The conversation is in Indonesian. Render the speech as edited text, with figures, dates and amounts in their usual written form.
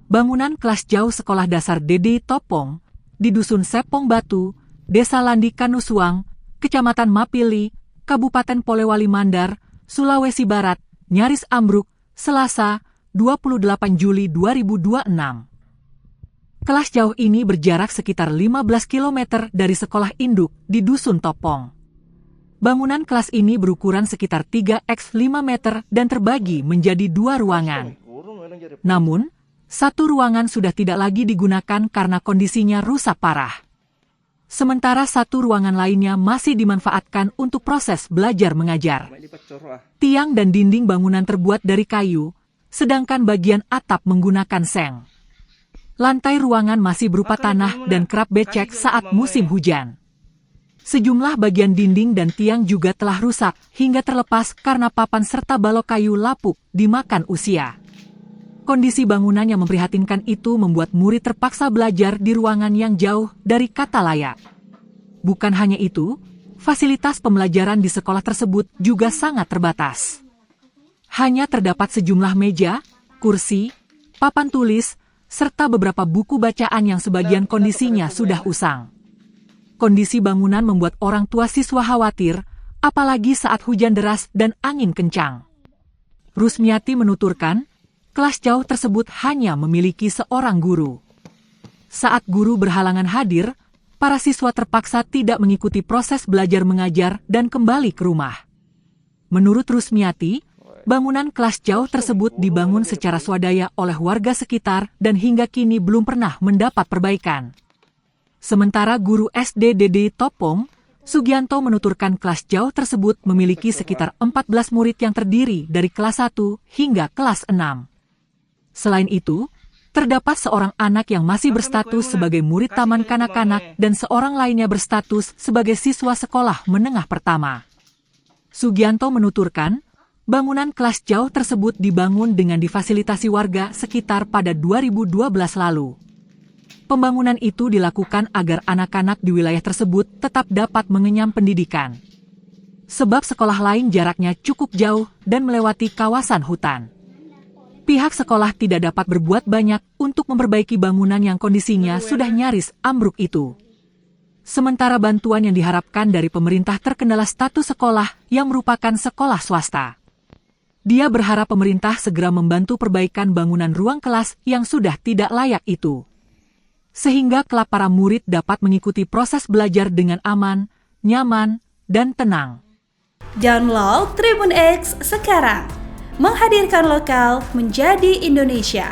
bangunan kelas jauh Sekolah Dasar DD Topong di Dusun Sepong Batu, Desa Landi Kanusuang, Kecamatan Mapili, Kabupaten Polewali Mandar, Sulawesi Barat, nyaris ambruk Selasa, 28 Juli 2026. Kelas jauh ini berjarak sekitar 15 km dari sekolah induk di Dusun Topong. Bangunan kelas ini berukuran sekitar 3x 5 meter dan terbagi menjadi 2 ruangan. Namun, satu ruangan sudah tidak lagi digunakan karena kondisinya rusak parah. Sementara satu ruangan lainnya masih dimanfaatkan untuk proses belajar mengajar. Tiang dan dinding bangunan terbuat dari kayu, sedangkan bagian atap menggunakan seng. Lantai ruangan masih berupa tanah dan kerap becek saat musim hujan. Sejumlah bagian dinding dan tiang juga telah rusak hingga terlepas karena papan serta balok kayu lapuk dimakan usia. Kondisi bangunan yang memprihatinkan itu membuat murid terpaksa belajar di ruangan yang jauh dari kata layak. Bukan hanya itu, fasilitas pembelajaran di sekolah tersebut juga sangat terbatas. Hanya terdapat sejumlah meja, kursi, papan tulis, serta beberapa buku bacaan yang sebagian kondisinya sudah usang. Kondisi bangunan membuat orang tua siswa khawatir, apalagi saat hujan deras dan angin kencang. Rusmiati menuturkan, kelas jauh tersebut hanya memiliki seorang guru. Saat guru berhalangan hadir, para siswa terpaksa tidak mengikuti proses belajar mengajar dan kembali ke rumah. Menurut Rusmiati, bangunan kelas jauh tersebut dibangun secara swadaya oleh warga sekitar dan hingga kini belum pernah mendapat perbaikan. Sementara guru SD DD Topong, Sugianto menuturkan kelas jauh tersebut memiliki sekitar 14 murid yang terdiri dari kelas 1 hingga kelas 6. Selain itu, terdapat seorang anak yang masih berstatus sebagai murid taman kanak-kanak dan seorang lainnya berstatus sebagai siswa sekolah menengah pertama. Sugianto menuturkan, bangunan kelas jauh tersebut dibangun dengan difasilitasi warga sekitar pada 2012 lalu. Pembangunan itu dilakukan agar anak-anak di wilayah tersebut tetap dapat mengenyam pendidikan. Sebab sekolah lain jaraknya cukup jauh dan melewati kawasan hutan. Pihak sekolah tidak dapat berbuat banyak untuk memperbaiki bangunan yang kondisinya sudah nyaris ambruk itu. Sementara bantuan yang diharapkan dari pemerintah terkendala status sekolah yang merupakan sekolah swasta. Dia berharap pemerintah segera membantu perbaikan bangunan ruang kelas yang sudah tidak layak itu. Sehingga kelak para murid dapat mengikuti proses belajar dengan aman, nyaman, dan tenang. Download Tribun X sekarang, menghadirkan lokal menjadi Indonesia.